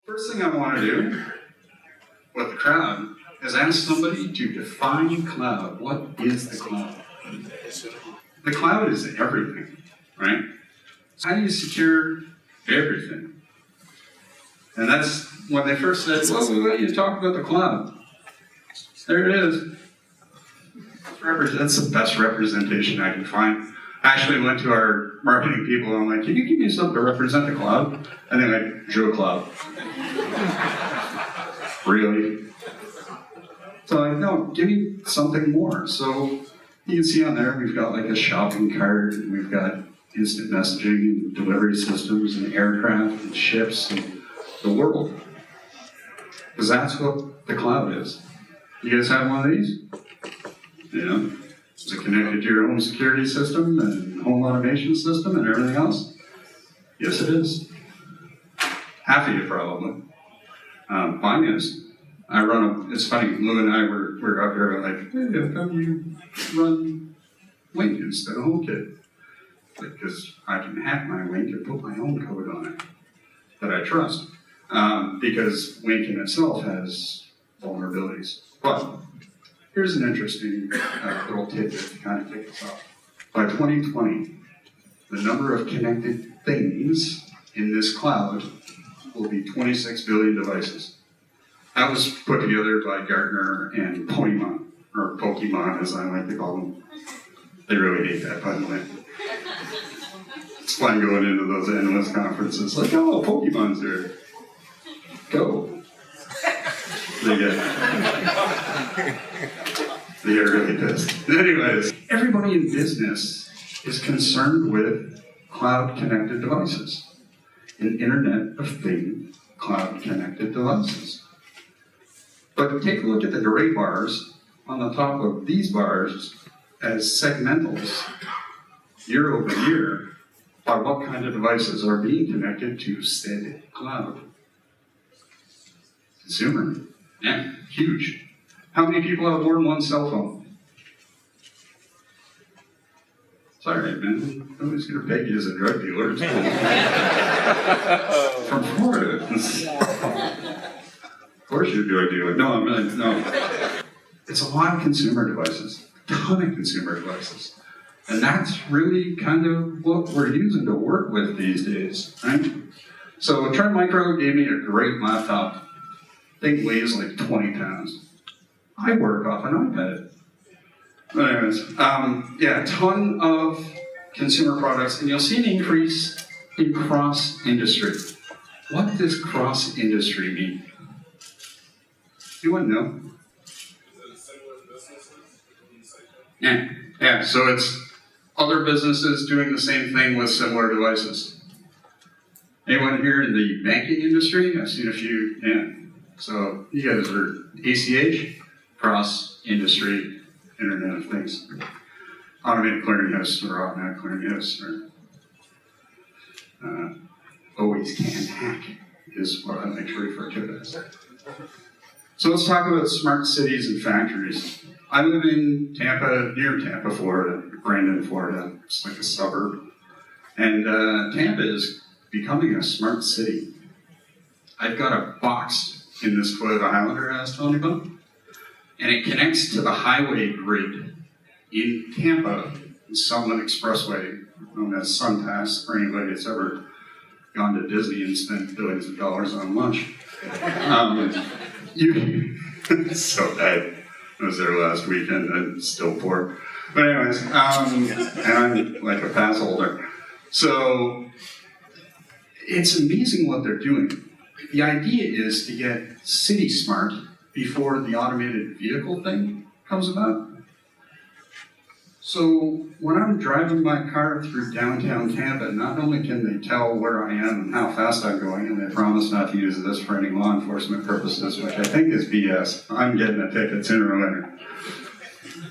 First thing I want to do with the crowd is ask somebody to define cloud. What is the cloud? The cloud is everything, right? How do you secure everything? And that's when they first said, well, we want you to talk about the cloud. There it is. That's the best representation I can find. I actually went to our marketing people and I'm like, can you give me something to represent the cloud? And they're like, Joe Cloud. Really? So I'm like, no, give me something more. So you can see on there, we've got like a shopping cart, and we've got instant messaging and delivery systems and aircraft and ships and the world. Because that's what the cloud is. You guys have one of these? Yeah. Is it connected to your home security system and home automation system and everything else? Yes, it is. Half of you probably. Mine is. It's funny, Lou and I were up here like, hey, how come you run Link instead of HomeKit? Because I can hack my Link and put my own code on it that I trust. Because Link in itself has vulnerabilities. But here's an interesting little tidbit to kind of kick us off. By 2020, the number of connected things in this cloud will be 26 billion devices. That was put together by Gartner and Pokemon, or Pokemon as I like to call them. They really hate that, by the way. It's fun going into those analyst conferences, like, oh, Pokemon's there. Go. They get really pissed. Anyways, everybody in business is concerned with cloud-connected devices. An Internet of Things cloud-connected devices. But take a look at the gray bars on the top of these bars as segmentals year over year by what kind of devices are being connected to said cloud. Consumer. Yeah, huge. How many people have more than one cell phone? It's all right, man. Nobody's going to peg you as a drug dealer. It's cool. From Florida. Of course you're a drug dealer. No. It's a lot of consumer devices. A ton of consumer devices. And that's really kind of what we're using to work with these days, right? So Trend Micro gave me a great laptop. Thing weighs like 20 pounds. I work off an iPad. But anyways, a ton of consumer products, and you'll see an increase in cross-industry. What does cross-industry mean? You wouldn't know. Yeah, so it's other businesses doing the same thing with similar devices. Anyone here in the banking industry? I've seen a few, yeah. So you guys are ACH, cross-industry, Internet of Things. Automated clearinghouse or automatic clearinghouse or always can hack is what I like to refer to it as. So let's talk about smart cities and factories. I live in Tampa, near Tampa, Florida, Brandon, Florida. It's like a suburb. And Tampa is becoming a smart city. I've got a box in this Toyota Highlander I was telling you about, and it connects to the highway grid in Tampa, Sunland Expressway, known as SunPass, for anybody that's ever gone to Disney and spent billions of dollars on lunch. It's so bad. I was there last weekend and still poor. But anyways, and I'm like a pass holder. So it's amazing what they're doing. The idea is to get city smart before the automated vehicle thing comes about. So when I'm driving my car through downtown Tampa, not only can they tell where I am and how fast I'm going, and they promise not to use this for any law enforcement purposes, which I think is BS. I'm getting a ticket sooner or later.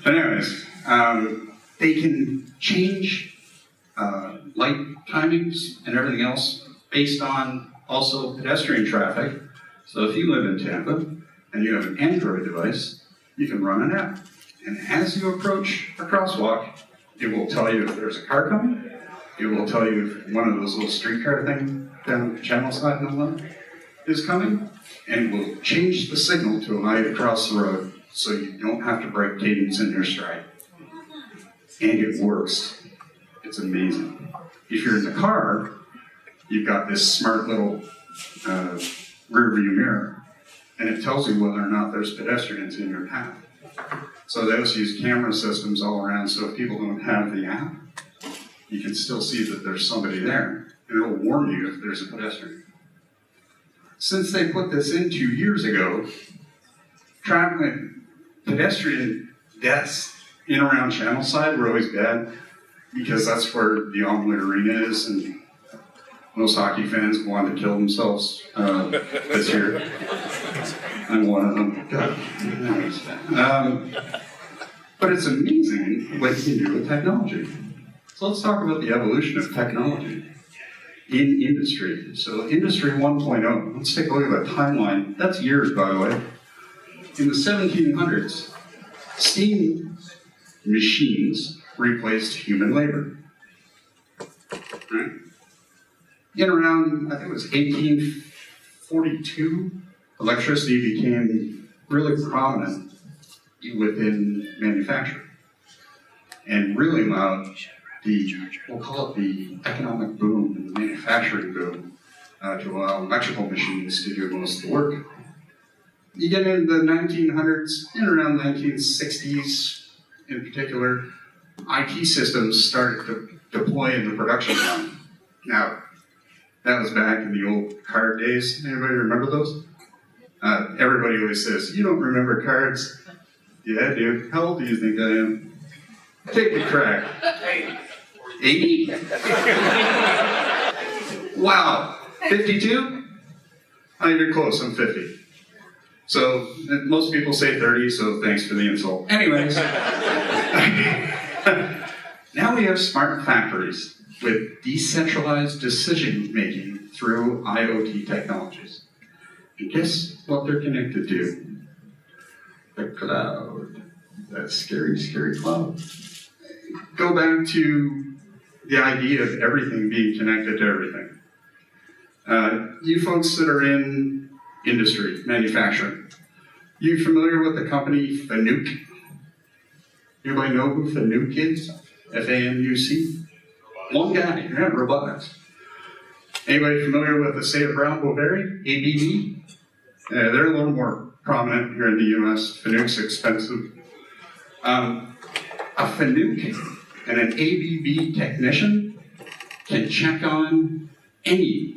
But anyways, they can change light timings and everything else based on also pedestrian traffic. So if you live in Tampa and you have an Android device, you can run an app. And as you approach a crosswalk, it will tell you if there's a car coming. It will tell you if one of those little streetcar things down the channel side in the line. is coming, and will change the signal to allow you to cross the road so you don't have to break cadence in your stride. And it works. It's amazing. If you're in the car, you've got this smart little rear view mirror, and it tells you whether or not there's pedestrians in your path. So they also use camera systems all around, so if people don't have the app, you can still see that there's somebody there, and it'll warn you if there's a pedestrian. Since they put this in 2 years ago, pedestrian deaths in around Channelside were always bad, because that's where the Omelet Arena is, and most hockey fans wanted to kill themselves this year. I'm one of them. God. But it's amazing what you can do with technology. So let's talk about the evolution of technology in industry. So Industry 1.0, let's take a look at the timeline. That's years, by the way. In the 1700s, steam machines replaced human labor. Right? In around, I think it was 1842, electricity became really prominent within manufacturing and really allowed we'll call it the economic boom and the manufacturing boom to allow electrical machines to do most of the work. You get into the 1900s, in around 1960s in particular, IT systems started to deploy in the production line. Now, that was back in the old card days. Anybody remember those? Everybody always says, you don't remember cards? Yeah, I do. How old do you think I am? Take a crack. 80? Wow. 52? Oh, you're close. I'm 50. So, most people say 30, so thanks for the insult. Anyways. Now we have smart factories with decentralized decision-making through IoT technologies. And guess what they're connected to? The cloud. That scary, scary cloud. Go back to the idea of everything being connected to everything. You folks that are in industry, manufacturing, you familiar with the company Fanuc? Anybody know who Fanuc is? F-A-N-U-C? One guy, yeah, Robotics. Anybody familiar with the state of Brown Boveri? ABB? They're a little more prominent here in the US. Fanuc's expensive. A Fanuc and an ABB technician can check on any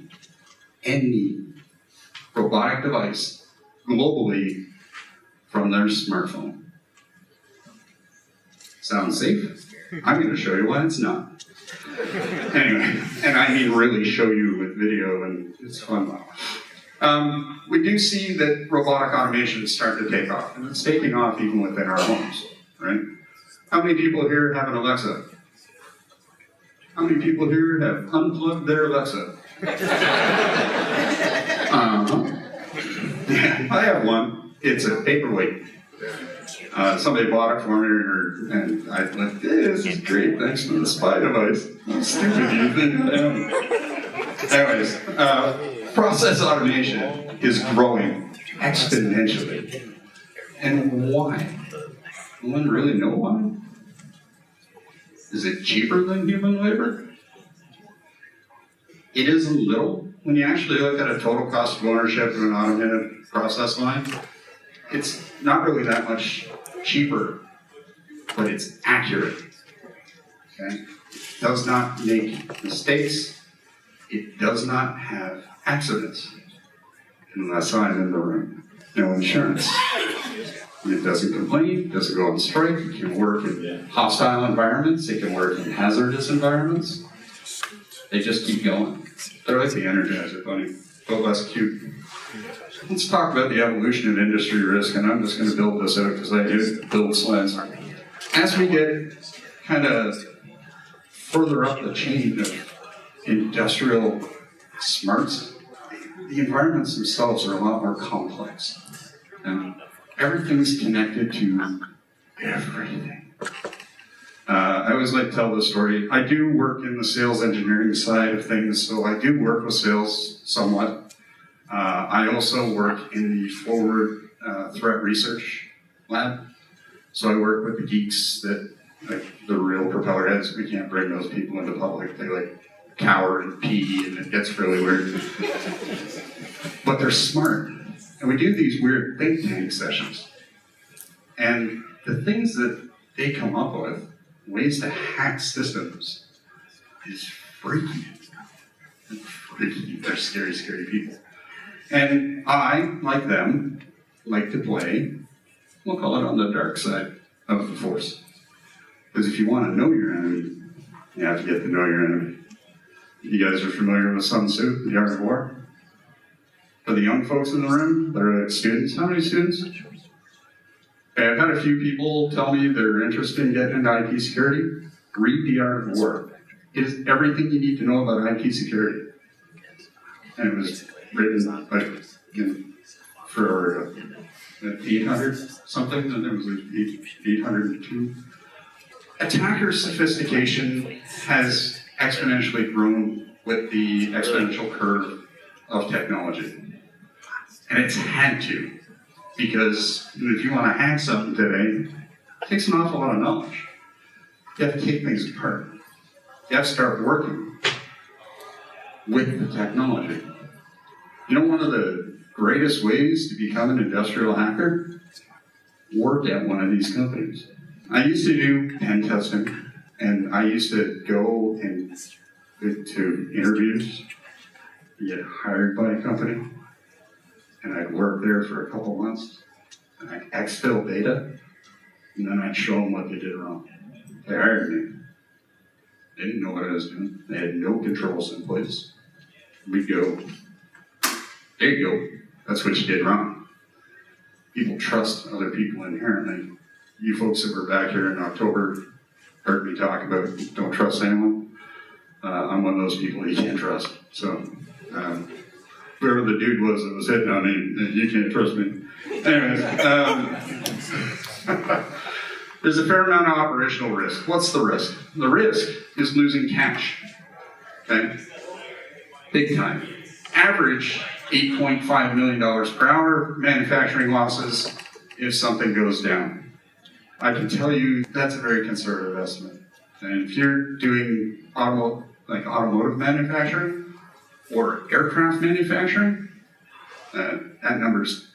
robotic device globally from their smartphone. Sounds safe? I'm going to show you why it's not. Anyway, and I mean really show you with video, and it's fun. We do see that robotic automation is starting to take off, and it's taking off even within our homes, right? How many people here have an Alexa? How many people here have unplugged their Alexa? Yeah, I have one. It's a paperweight. Somebody bought it for me, and I went, hey, this is great, thanks for the spy device. How stupid do you think I am? Anyways, process automation is growing exponentially. And why? Anyone really know why? Is it cheaper than human labor? It is a little. When you actually look at a total cost of ownership of an automated process line, it's not really that much cheaper, but it's accurate. Okay? It does not make mistakes. It does not have accidents. Unless I'm in the room. No insurance. It doesn't complain, it doesn't go on strike, it can work in hostile environments, it can work in hazardous environments. They just keep going. They're like the Energizer Bunny, but less cute. Let's talk about the evolution of industry risk, and I'm just going to build this out because I do build slides. As we get kind of further up the chain of industrial smarts, the environments themselves are a lot more complex. And everything's connected to everything. I always like to tell this story. I do work in the sales engineering side of things, so I do work with sales somewhat. I also work in the forward threat research lab. So I work with the geeks that, like the real propeller heads, we can't bring those people into public. They like cower and pee and it gets really weird. But they're smart. And we do these weird think tank sessions. And the things that they come up with, ways to hack systems, is freaky. They're scary, scary people. And I, like them, like to play, we'll call it on the dark side of the force. Because if you want to know your enemy, you have to get to know your enemy. You guys are familiar with Sun Tzu, The Art of War? For the young folks in the room that are like students, how many students? Okay, I've had a few people tell me they're interested in getting into IT security. Read The Art of War. It is everything you need to know about IT security. And it was written like for 800 something, and it was like 802. Attacker sophistication has exponentially grown with the exponential curve of technology. And it's had to, because if you want to hack something today, it takes an awful lot of knowledge. You have to take things apart. You have to start working with the technology. You know, one of the greatest ways to become an industrial hacker? Work at one of these companies. I used to do pen testing, and I used to go and to interviews, get hired by a company, and I'd work there for a couple months, and I'd exfil data, and then I'd show them what they did wrong. They hired me. They didn't know what I was doing. They had no controls in place. We'd go, there you go, that's what you did wrong. People trust other people inherently. You folks that were back here in October heard me talk about don't trust anyone. I'm one of those people you can't trust. So whoever the dude was that was hitting on me, you can't trust me. Anyways, there's a fair amount of operational risk. What's the risk? The risk is losing cash. Okay? Big time. Average $8.5 million per hour manufacturing losses if something goes down. I can tell you that's a very conservative estimate. And if you're doing automotive manufacturing or aircraft manufacturing, that number's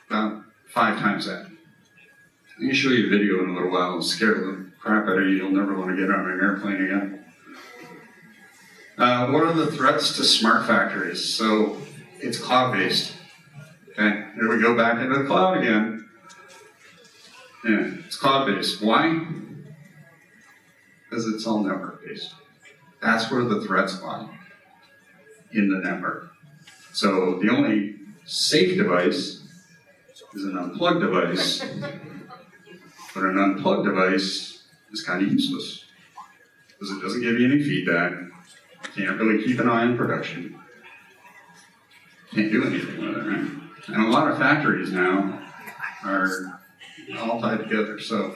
about 5 times that. I'm going to show you a video in a little while and scare the crap out of you. You'll never want to get on an airplane again. What are the threats to smart factories? So it's cloud-based. Okay, here we go back into the cloud again. Yeah, it's cloud-based. Why? Because it's all network-based. That's where the threats lie, in the network. So the only safe device is an unplugged device, but an unplugged device is kind of useless because it doesn't give you any feedback. You can't really keep an eye on production. Can't do anything with it, right? And a lot of factories now are all tied together. So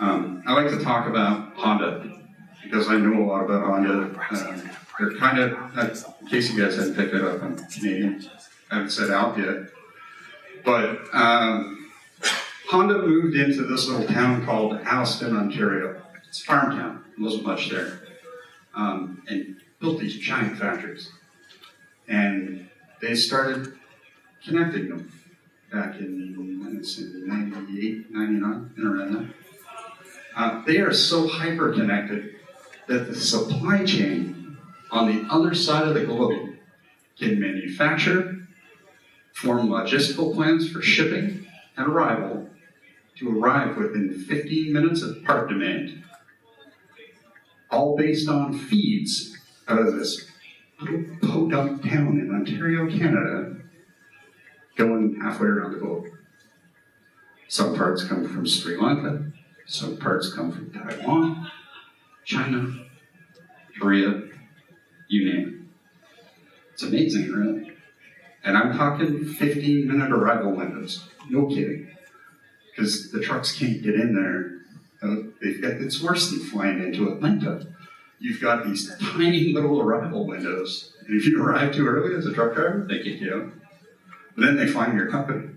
I like to talk about Honda because I know a lot about Honda. They're kind of, in case you guys hadn't picked it up, I'm Canadian. I haven't set out yet. But Honda moved into this little town called Alliston, Ontario. It's a farm town. There wasn't much there. And built these giant factories. And they started connecting them back in 98, 99, and around that. They are so hyper-connected that the supply chain on the other side of the globe can manufacture, form logistical plans for shipping and arrival to arrive within 15 minutes of part demand, all based on feeds out of this little podunk town in Ontario, Canada, going halfway around the globe. Some parts come from Sri Lanka, some parts come from Taiwan, China, Korea, you name it. It's amazing, really. And I'm talking 15-minute arrival windows. No kidding. Because the trucks can't get in there. It's worse than flying into Atlanta. You've got these tiny little arrival windows. And if you arrive too early as a truck driver, they kick you out. And then they find your company,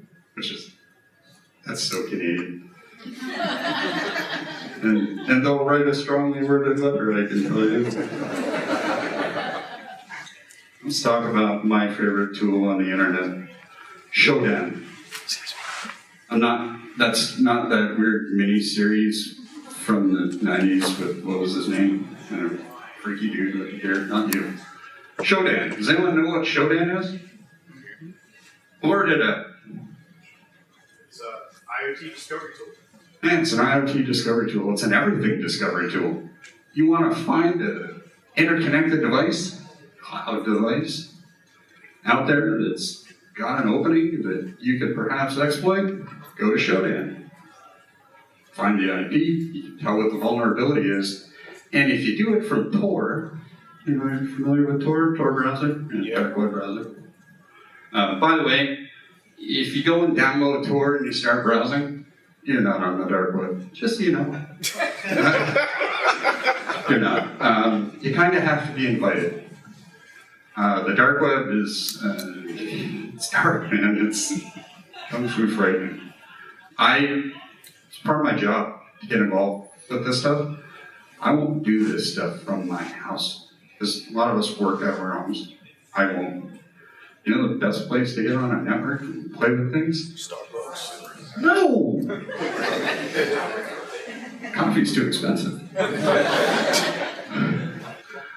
that's so Canadian. and they'll write a strongly worded letter, I can tell you. Let's talk about my favorite tool on the internet, Shodan. That's not that weird mini-series from the 90s with, what was his name? Freaky dude with hair, not you. Shodan. Does anyone know what Shodan is? Blurt it up. It's an IoT discovery tool. Yeah, it's an IoT discovery tool. It's an everything discovery tool. You want to find an interconnected device, cloud device, out there that's got an opening that you could perhaps exploit, go to Shodan. Find the IP, you can tell what the vulnerability is, and if you do it from Tor, anybody familiar with Tor browser? Yeah. Dark web browser. By the way, if you go and download Tor and you start browsing, you're not on the dark web, just so you know. You're not. You kind of have to be invited. The dark web is, it's dark, man. It's kung fu frightening. It's part of my job to get involved with this stuff. I won't do this stuff from my house, because a lot of us work at our homes. I won't. You know the best place to get on a network and play with things? Starbucks. No! Coffee's too expensive.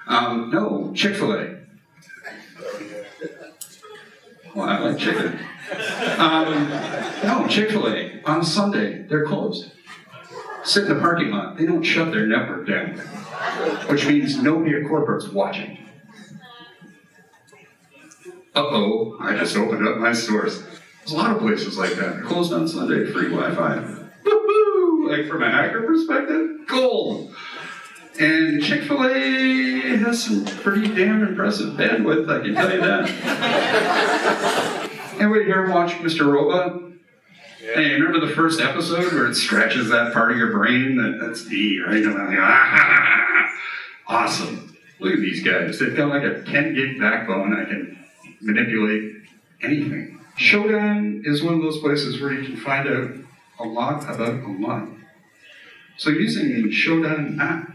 No, Chick-fil-A. Well, I like chicken. No, Chick-fil-A, on Sunday, they're closed. Sit in the parking lot. They don't shut their network down, which means nobody at corporate's watching. Uh-oh, I just opened up my stores. There's a lot of places like that. They're closed on Sunday, free Wi-Fi. Woo-hoo! Like from a hacker perspective, gold. And Chick-fil-A has some pretty damn impressive bandwidth, I can tell you that. Anybody here watch Mr. Robot? Yeah. Hey, remember the first episode where it scratches that part of your brain? That's D, right? And I'm like, ah, awesome. Look at these guys. They've got like a 10 gig backbone. I can manipulate anything. Shodan is one of those places where you can find out a lot about a lot. So using the Shodan app,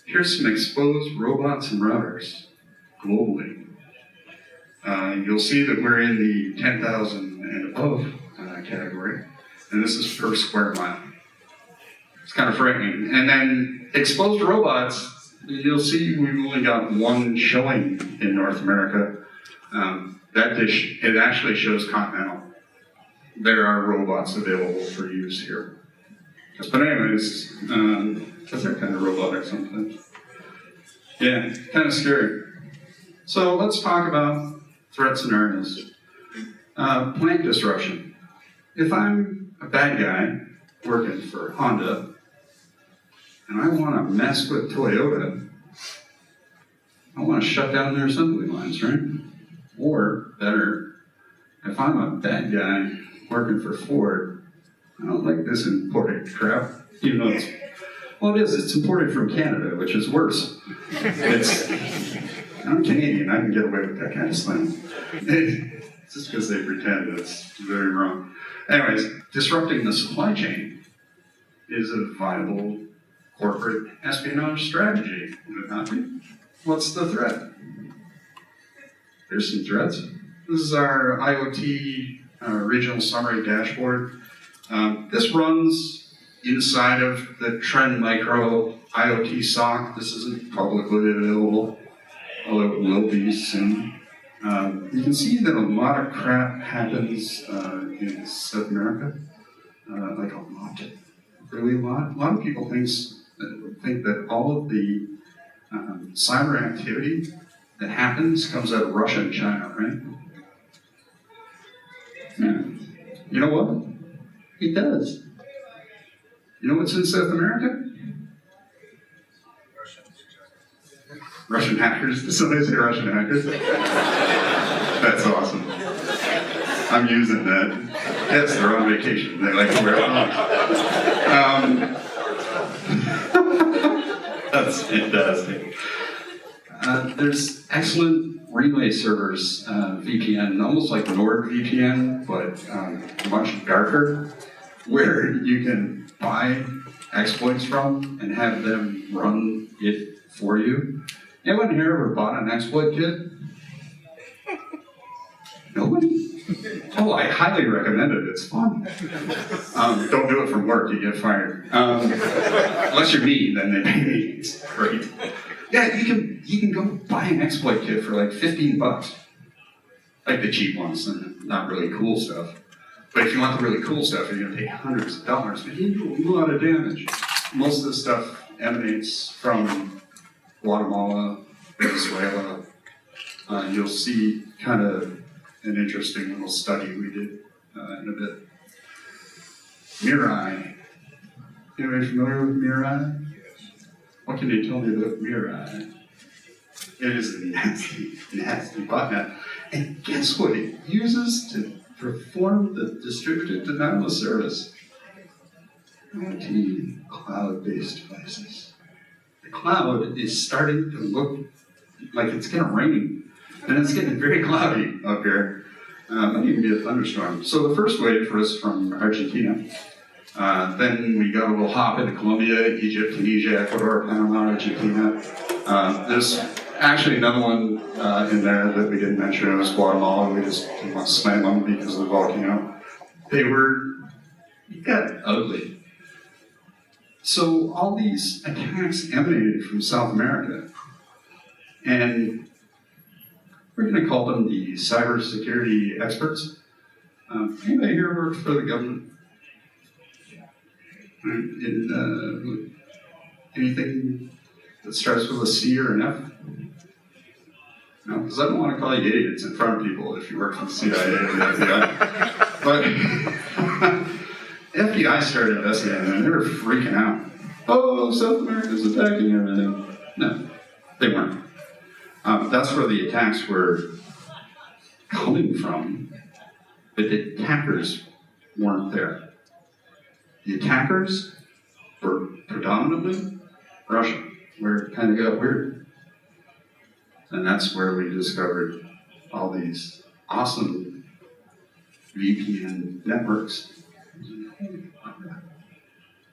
here's some exposed robots and routers globally. You'll see that we're in the 10,000 and above category, and this is per square mile. It's kind of frightening. And then exposed robots, you'll see we've only got one showing in North America. It actually shows continental. There are robots available for use here. But anyways, because they're kind of robotic sometimes. Yeah, kind of scary. So let's talk about threat scenarios. Plant disruption. If I'm a bad guy working for Honda, and I want to mess with Toyota, I want to shut down their assembly lines, right? Or better, if I'm a bad guy working for Ford, I don't like this imported crap, even though it's imported from Canada, which is worse. I'm Canadian, I can get away with that kind of slang. Just because they pretend it's very wrong. Anyways, disrupting the supply chain is a viable corporate espionage strategy, would it not be? What's the threat? Here's some threats. This is our IoT regional summary dashboard. This runs inside of the Trend Micro IoT SOC. This isn't publicly available, although it will be soon. You can see that a lot of crap happens in South America, like a lot, really a lot. A lot of people think that all of the cyber activity that happens comes out of Russia and China, right? Yeah. You know what? It does. You know what's in South America? Russian hackers. Did somebody say Russian hackers? That's awesome. I'm using that. Yes, they're on vacation. They like to wear it. That's fantastic. There's excellent relay servers, VPN, almost like NordVPN, but much darker, where you can buy exploits from and have them run it for you. Anyone here ever bought an exploit kit? Nobody? Oh, I highly recommend it. It's fun. Don't do it from work. You get fired. Unless you're me, then they pay me. It's great. Yeah, you can go buy an exploit kit for like $15. Like the cheap ones, and not really cool stuff. But if you want the really cool stuff, you're going to pay hundreds of dollars. But you do a lot of damage. Most of the stuff emanates from Guatemala, Venezuela. You'll see kind of an interesting little study we did in a bit. Mirai. Anybody familiar with Mirai? What can you tell me about Mirai? It is a nasty, nasty botnet. And guess what it uses to perform the distributed denial of service? IoT cloud-based devices. The cloud is starting to look like it's going to rain. And it's getting very cloudy up here. Might even be a thunderstorm. So the first wave for us from Argentina. Then we got a little hop into Colombia, Egypt, Tunisia, Ecuador, Panama, Argentina. There's actually another one in there that we didn't mention. It was Guatemala. We just didn't want to slam them because of the volcano. It got ugly. So all these attacks emanated from South America. And we're going to call them the cybersecurity experts. Anybody here work for the government? Anything that starts with a C or an F? No, because I don't want to call you idiots in front of people if you work for the CIA or the FBI. But FBI started investigating them and they were freaking out. Oh, South America's attacking everything. No, they weren't. That's where the attacks were coming from, but the attackers weren't there. The attackers were predominantly Russian, where it kind of got weird. And that's where we discovered all these awesome VPN networks. And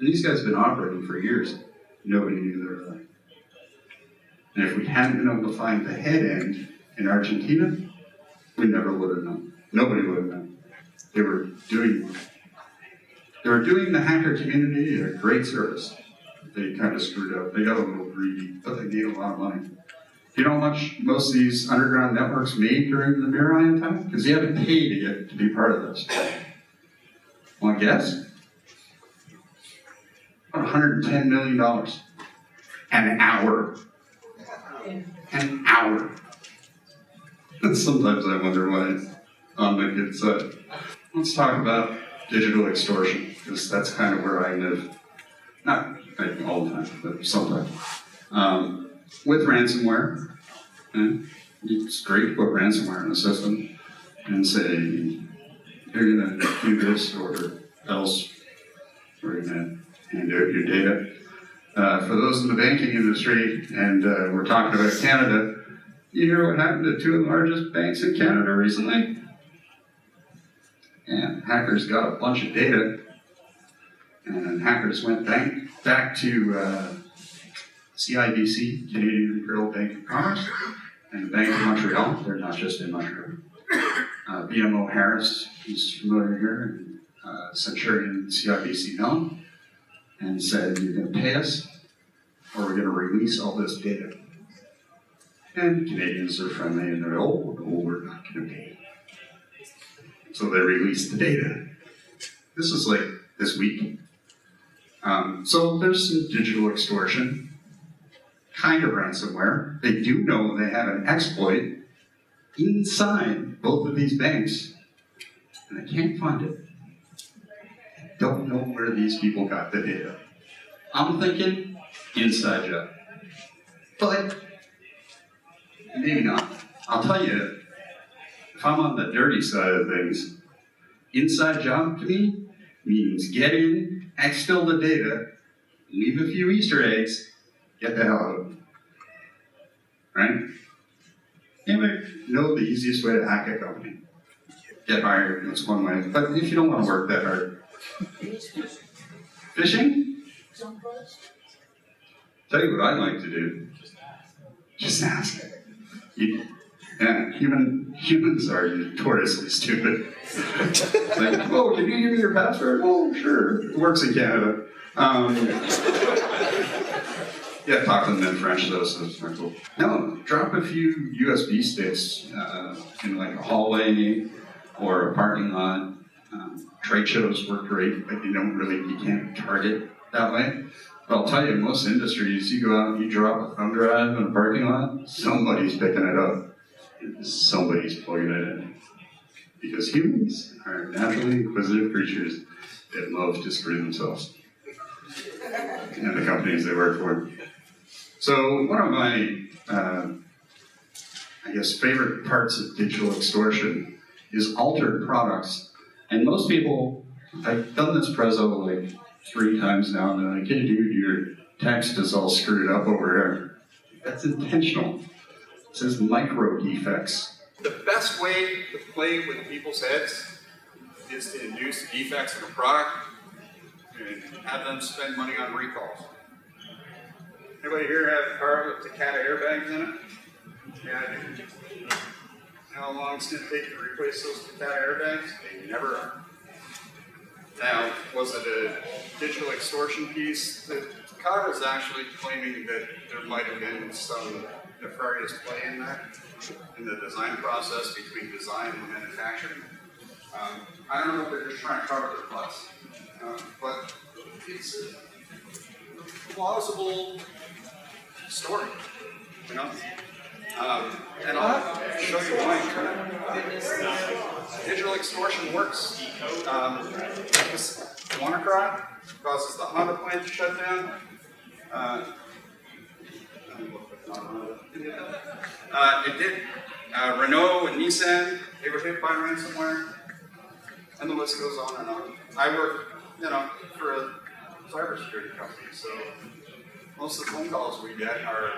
these guys have been operating for years. Nobody knew they were there. And if we hadn't been able to find the head end in Argentina, we never would have known. Nobody would have known. They were doing the hacker community a great service. They kind of screwed up. They got a little greedy, but they made a lot of money. Do you know how much most of these underground networks made during the Mirai attack? Because you had to pay to get to be part of this. Want to guess? About $110 million. An hour. An hour. Sometimes I wonder why it's on the good side. Let's talk about digital extortion, because that's kind of where I live. Not like all the time, but sometimes. With ransomware, it's great to put ransomware in a system and say, you're going to do this or else we're going to hand out your data. For those in the banking industry, and we're talking about Canada, you hear what happened to two of the largest banks in Canada recently? And hackers got a bunch of data, and hackers went back to CIBC, Canadian Imperial Bank of Commerce, and the Bank of Montreal. They're not just in Montreal. BMO Harris, who's familiar here, and Centurion CIBC Mellon, and said, you're going to pay us, or we're going to release all this data. And Canadians are friendly, and they're, no, we're not going to pay. So they released the data. This is like this week. So there's some digital extortion, kind of ransomware. They do know they have an exploit inside both of these banks, and I can't find it. I don't know where these people got the data. I'm thinking inside job. But maybe not. I'll tell you, if I'm on the dirty side of things, inside job to me means get in, exfil the data, leave a few Easter eggs, get the hell out of them. right? Anybody know the easiest way to hack a company? Get hired, that's one way. But if you don't want to work that hard. Phishing? Tell you what I'd like to do. Just ask. Yeah, humans are notoriously stupid. Like, oh, can you give me your password? Oh, sure. It works in Canada. Yeah, talk to them in French though, so it's not cool. No, drop a few USB sticks in like a hallway or a parking lot. Trade shows work great, but you can't target that way. But I'll tell you, in most industries, you go out and you drop a thumb drive in a parking lot, somebody's picking it up. Somebody's plugging it in. Because humans are naturally inquisitive creatures that love to screw themselves and the companies they work for. So one of my, favorite parts of digital extortion is altered products. And most people, I've done this prezzo like 3 times now, and they're like, hey dude, your text is all screwed up over here. That's intentional. It says micro defects. The best way to play with people's heads is to induce defects in a product and have them spend money on recalls. Anybody here have a car with Takata airbags in it? Yeah, I do. How long it's going to take to replace those Takata airbags? They never are. Now, was it a digital extortion piece? The Takata is actually claiming that there might have been some nefarious play in that, in the design process between design and manufacturing. I don't know if they're just trying to cover their butts, but it's a plausible story, you know? And I'll show you why. Digital extortion works. This WannaCry causes the Honda plant to shut down. It did. Renault and Nissan, they were hit by ransomware, and the list goes on and on. I work, for a cybersecurity company, so most of the phone calls we get are,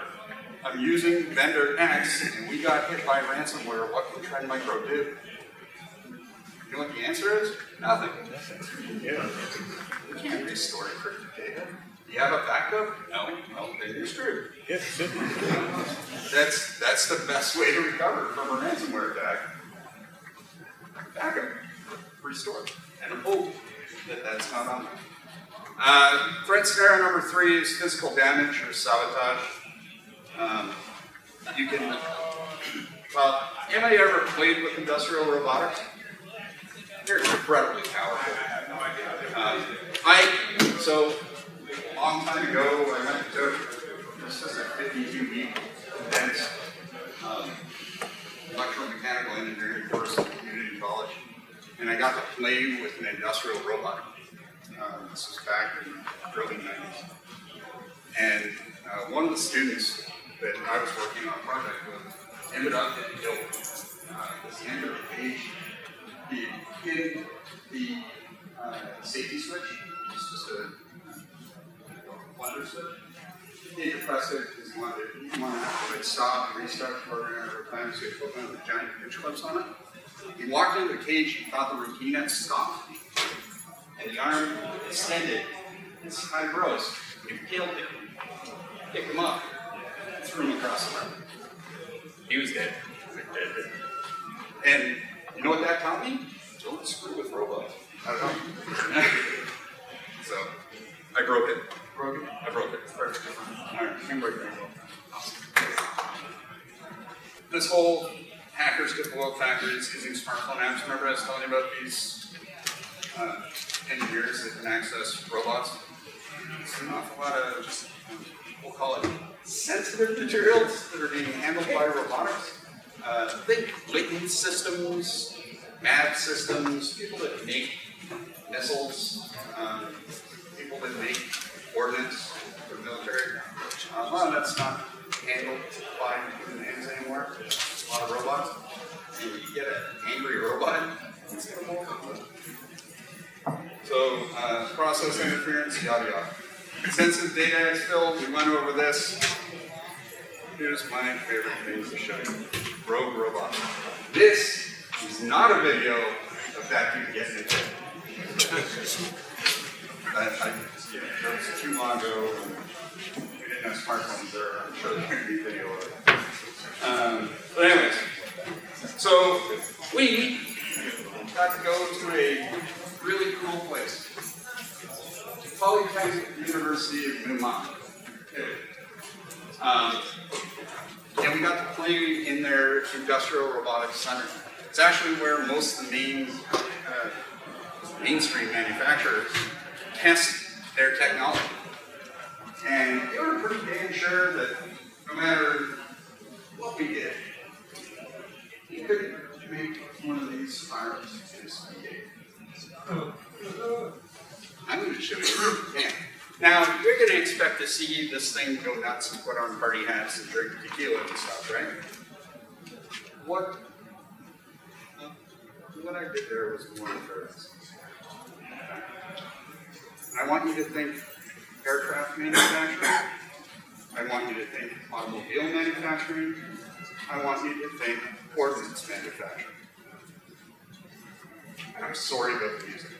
I'm using vendor X, and we got hit by ransomware. What can Trend Micro do? You know what the answer is? Nothing. Yeah. We can't restore encrypted data. Do you have a backup? No. Well, then you're screwed. Yes. That's the best way to recover from a ransomware attack. Backup. Restore. And hope that that's not on there. Threat scenario number 3 is physical damage or sabotage. You can, anybody ever played with industrial robotics? They're incredibly powerful. So a long time ago, I went to, this is a 52-week condensed electromechanical engineering course at community college, and I got to play with an industrial robot. This was back in the early 90s. And one of the students that I was working on a project with ended up getting killed. This end of the page, he hit the safety switch. It's just a blunder switch. He depressed it because he wanted to have to stop and restart the program every time, so he put one of the giant pinch clips on it. He walked into the cage and thought the routine had stopped, and the arm extended. It's high gross. He killed him, picked him up, threw him across the room. He was dead. And you know what that taught me? Don't screw with robots. I don't know. So, I broke it. I broke it. Perfect. All right, can break it. Awesome. This whole hackers could blow up factories using smartphone apps. Remember I was telling you about these engineers that can access robots? It's an awful lot of just, we'll call it sensitive materials that are being handled by robotics. Think latent systems, MAD systems, people that make missiles, people that make ordnance for the military. A lot of that's not handled by human hands anymore. A lot of robots. And when you get an angry robot, it's going to blow up. So, process interference, yada yada. Sensitive data exfil, we went over this. here's my favorite thing to show you. Rogue Robots. This is not a video of that dude getting it. Yeah, that was too long ago. We didn't have smartphones there. I'm sure there could be video of it. But anyways, so we got to go to a really cool place. Polytechnic University of Vermont. And we got to play in their industrial robotics center. It's actually where most of the mainstream manufacturers test their technology. And they were pretty damn sure that no matter what we did, you couldn't make one of these spirals misbehave. I'm going to show you. Yeah. Now, you're going to expect to see this thing go nuts and put on party hats and drink tequila and stuff, right? What I did there was more nefarious. I want you to think aircraft manufacturing. I want you to think automobile manufacturing. I want you to think ordnance manufacturing. And I'm sorry about the music.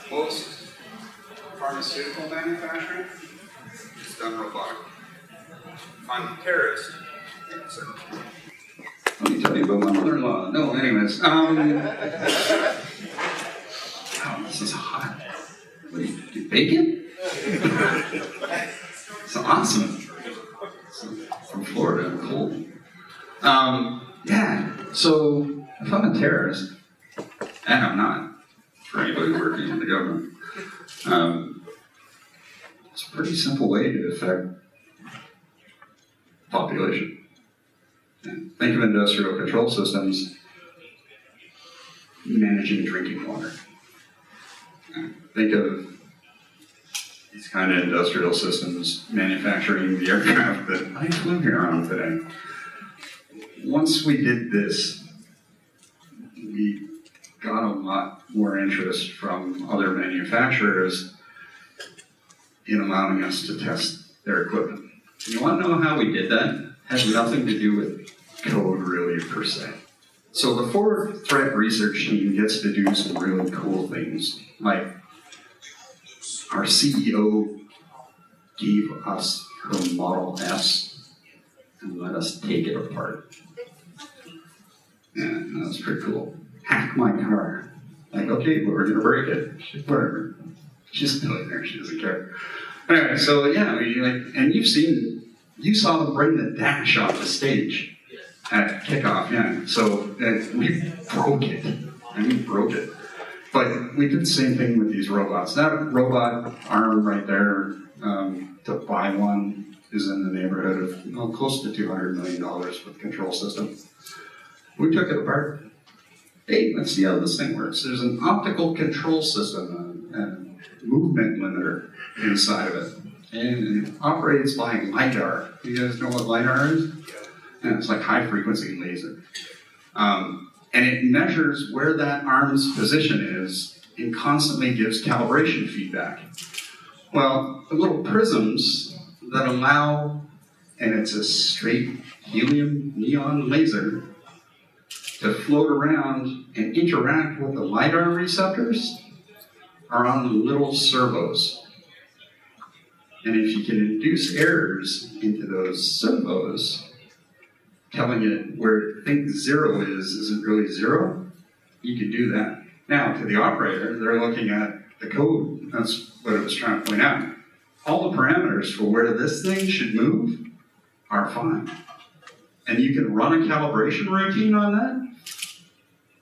Most pharmaceutical manufacturing is done robotically. If I'm a terrorist, yes, sir. Let me tell you about my mother-in-law. No, anyways. Wow, this is hot. What do you bacon? It's awesome. From Florida, I'm cold. Yeah, so if I'm a terrorist, and I'm not, for anybody working in the government, it's a pretty simple way to affect population. And think of industrial control systems managing drinking water. Think of these kind of industrial systems manufacturing the aircraft that I flew here on today. Once we did this, we got a lot more interest from other manufacturers in allowing us to test their equipment. You want to know how we did that? It had nothing to do with code really per se. So the forward threat research team gets to do some really cool things. Like our CEO gave us her Model S and let us take it apart. Yeah, that was pretty cool. Hack my car. Like, okay, but we're gonna break it. Whatever. She's a millionaire, she doesn't care. Anyway, so yeah, and you saw them bring the dash off the stage at kickoff, yeah. So we broke it. But we did the same thing with these robots. That robot arm right there, to buy one, is in the neighborhood of close to $200 million with the control system. We took it apart. Hey, let's see how this thing works. There's an optical control system, a movement limiter inside of it. And it operates by LiDAR. You guys know what LiDAR is? Yeah, it's like high frequency laser. And it measures where that arm's position is and constantly gives calibration feedback. Well, the little prisms that allow, and it's a straight helium neon laser, to float around and interact with the LiDAR receptors are on the little servos. And if you can induce errors into those servos, telling it where it thinks zero isn't really zero, you can do that. Now, to the operator, they're looking at the code. That's what it was trying to point out. All the parameters for where this thing should move are fine. And you can run a calibration routine on that,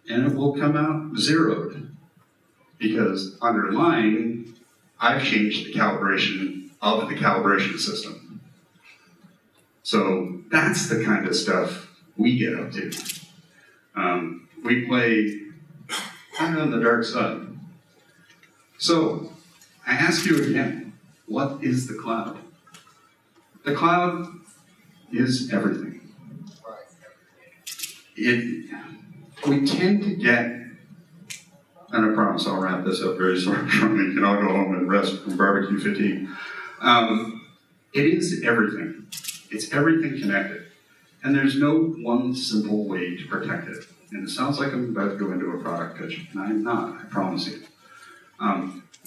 and it will come out zeroed. Because underlying, I've changed the calibration of the calibration system. So that's the kind of stuff we get up to. We play kind of on the dark side. So I ask you again, what is the cloud? The cloud is everything. We tend to get, and I promise I'll wrap this up very shortly, you can all go home and rest from barbecue fatigue. It is everything. It's everything connected. And there's no one simple way to protect it. And it sounds like I'm about to go into a product pitch, and I'm not, I promise you.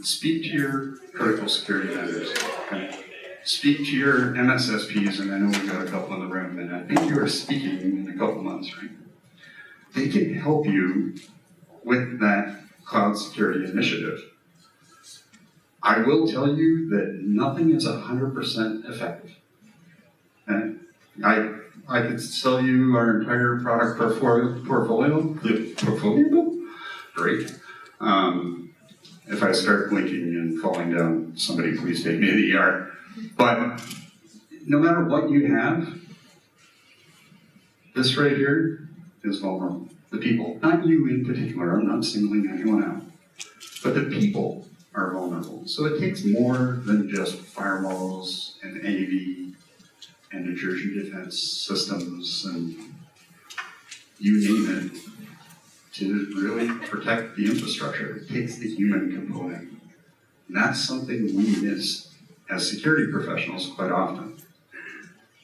Speak to your critical security vendors. Okay? Speak to your MSSPs, and I know we've got a couple in the room, and I think you are speaking in a couple months, right? They can help you with that cloud security initiative. I will tell you that nothing is 100% effective. And I could sell you our entire product portfolio. Great. If I start blinking and falling down, somebody please take me to the ER. But no matter what you have, this right here is vulnerable. The people, not you in particular, I'm not singling anyone out, but the people are vulnerable. So it takes more than just firewalls and AV and intrusion defense systems and you name it to really protect the infrastructure. It takes the human component. And that's something we miss as security professionals quite often.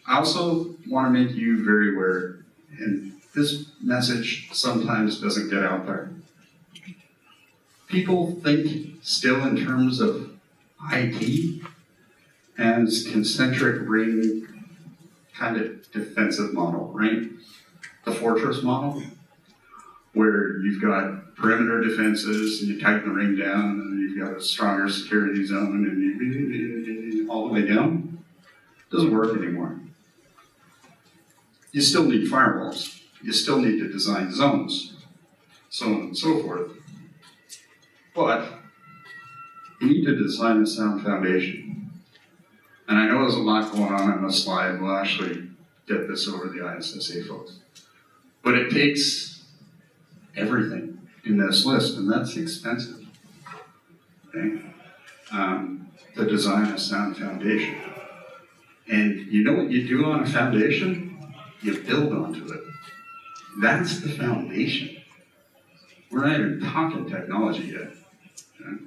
I also want to make you very aware, and this message sometimes doesn't get out there. People think still in terms of IT as concentric ring kind of defensive model, right? The fortress model, where you've got perimeter defenses and you tighten the ring down and you've got a stronger security zone and you all the way down. Doesn't work anymore. You still need firewalls. You still need to design zones, so on and so forth. But you need to design a sound foundation. And I know there's a lot going on this slide. We'll actually get this over the ISSA folks. But it takes everything in this list, and that's expensive, okay? To design a sound foundation. And you know what you do on a foundation? You build onto it. That's the foundation. We're not even talking technology yet. Okay?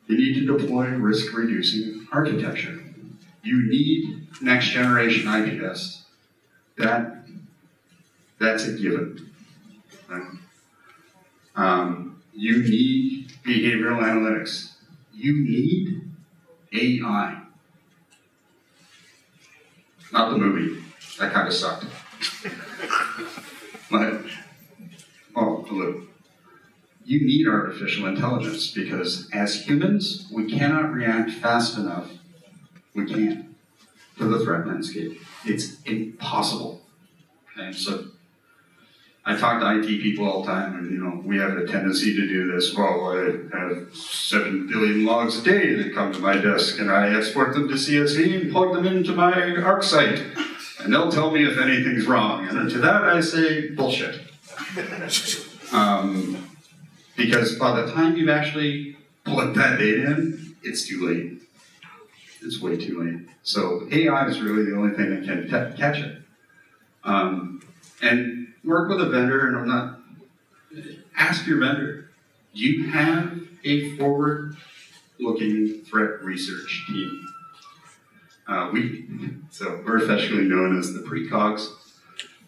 You need to deploy risk-reducing architecture. You need next-generation IPS that That's a given. Right? You need behavioral analytics. You need AI. Not the movie. That kind of sucked. But, look. You need artificial intelligence because as humans, we cannot react fast enough. We can't to the threat landscape. It's impossible. Okay, so I talk to IT people all the time, and we have a tendency to do this. Well, I have 7 billion logs a day that come to my desk, and I export them to CSV and plug them into my ArcSight, and they'll tell me if anything's wrong. And to that, I say bullshit. Because by the time you've actually plugged that data in, it's too late. It's way too late. So AI is really the only thing that can catch it. And work with a vendor, and ask your vendor, do you have a forward-looking threat research team? We're affectionately known as the precogs.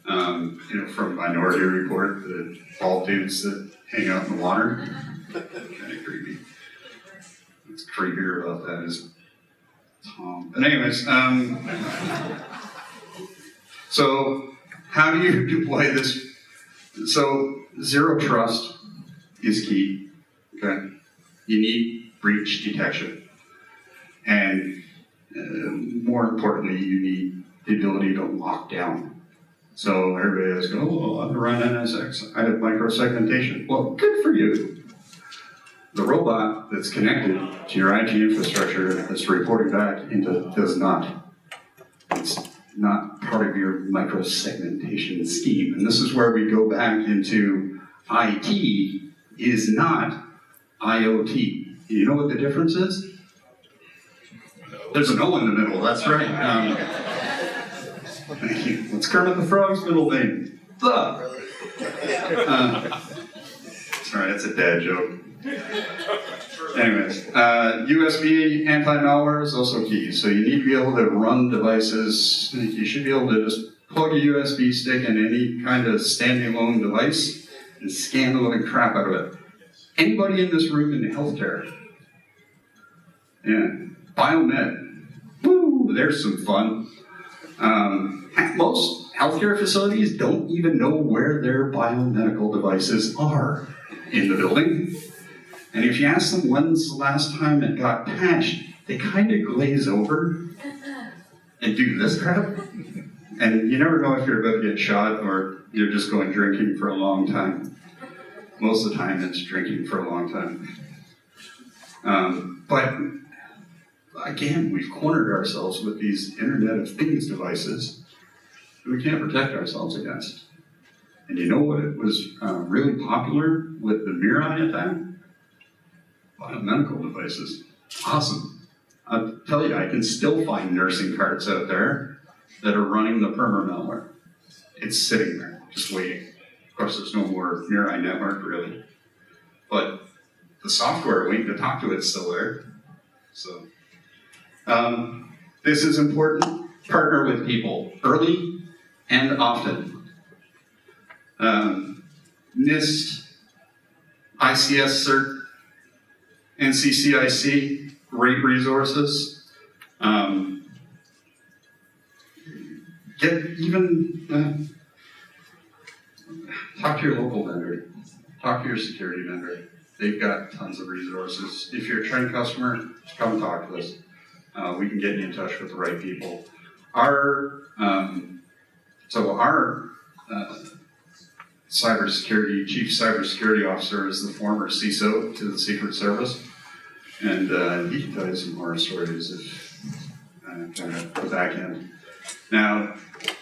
From Minority Report, the bald dudes that hang out in the water. Kind of creepy. What's creepier about that is Tom. But anyways, so how do you deploy this? So zero trust is key. Okay, you need breach detection, and more importantly, you need the ability to lock down. So everybody is going, oh, I'm run NSX. I have microsegmentation. Well, good for you. The robot that's connected to your IT infrastructure that's reporting back does not. It's not part of your microsegmentation scheme. And this is where we go back into IT is not IoT. You know what the difference is? There's an O in the middle, that's right. What's Kermit the Frog's middle name? The. Sorry, that's a dad joke. Anyways, USB anti-malware is also key. So you need to be able to run devices. You should be able to just plug a USB stick in any kind of standalone device and scan the living crap out of it. Anybody in this room in healthcare? Yeah. Biomed. Woo, there's some fun. Most healthcare facilities don't even know where their biomedical devices are in the building. And if you ask them when's the last time it got patched, they kind of glaze over and do this crap. And you never know if you're about to get shot or you're just going drinking for a long time. Most of the time it's drinking for a long time. But again, we've cornered ourselves with these Internet of Things devices that we can't protect ourselves against. And you know what was really popular with the Mirai attack? Biomedical devices. Awesome. I'll tell you, I can still find nursing carts out there that are running the perma-malware. It's sitting there, just waiting. Of course, there's no more Mirai network, really. But the software waiting to talk to it's still there. So, this is important. Partner with people early and often. NIST, ICS cert, NCCIC, great resources. Talk to your local vendor. Talk to your security vendor. They've got tons of resources. If you're a trend customer, come talk to us. We can get you in touch with the right people. Our chief cybersecurity officer is the former CISO to the Secret Service, and he can tell you some horror stories if kind of the back end. Now,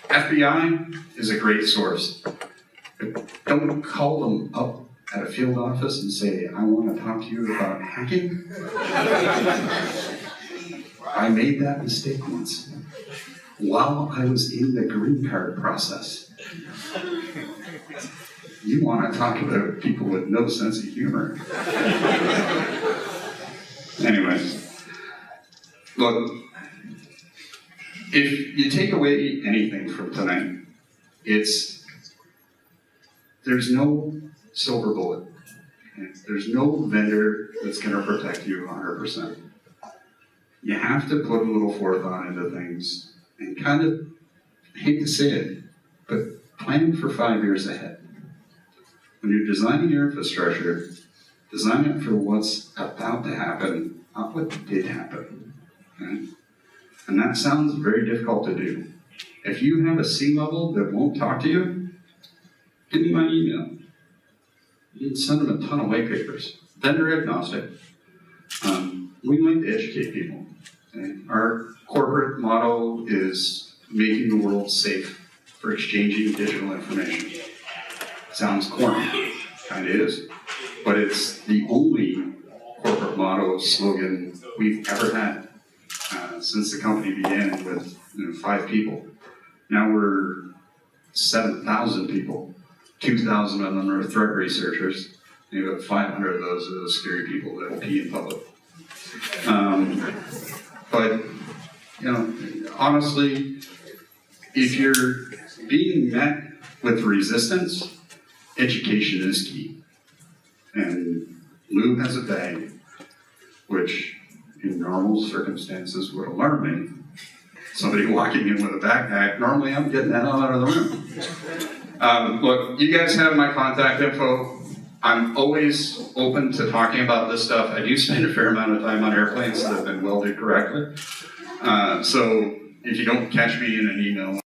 FBI is a great source. But don't call them up at a field office and say, I want to talk to you about hacking. I made that mistake once while I was in the green card process. You want to talk about people with no sense of humor. Anyways, look, if you take away anything from tonight, it's there's no silver bullet. Okay? There's no vendor that's going to protect you 100%. You have to put a little forethought into things and kind of, I hate to say it, but plan for 5 years ahead. When you're designing your infrastructure, design it for what's about to happen, not what did happen. Okay? And that sounds very difficult to do. If you have a C-level that won't talk to you, give me my email. You can send them a ton of white papers. Vendor agnostic. We like to educate people. Okay? Our corporate motto is making the world safe for exchanging digital information. Sounds corny, kind of is, but it's the only corporate motto slogan we've ever had since the company began with 5 people. Now we're 7,000 people. 2,000 of them are threat researchers. And you've got 500 of those are the scary people that pee in public. But honestly, if you're being met with resistance, education is key. And Lou has a bag, which in normal circumstances would alarm me. Somebody walking in with a backpack, normally I'm getting that out of the room. Look, you guys have my contact info. I'm always open to talking about this stuff. I do spend a fair amount of time on airplanes that have been welded correctly. So if you don't catch me in an email,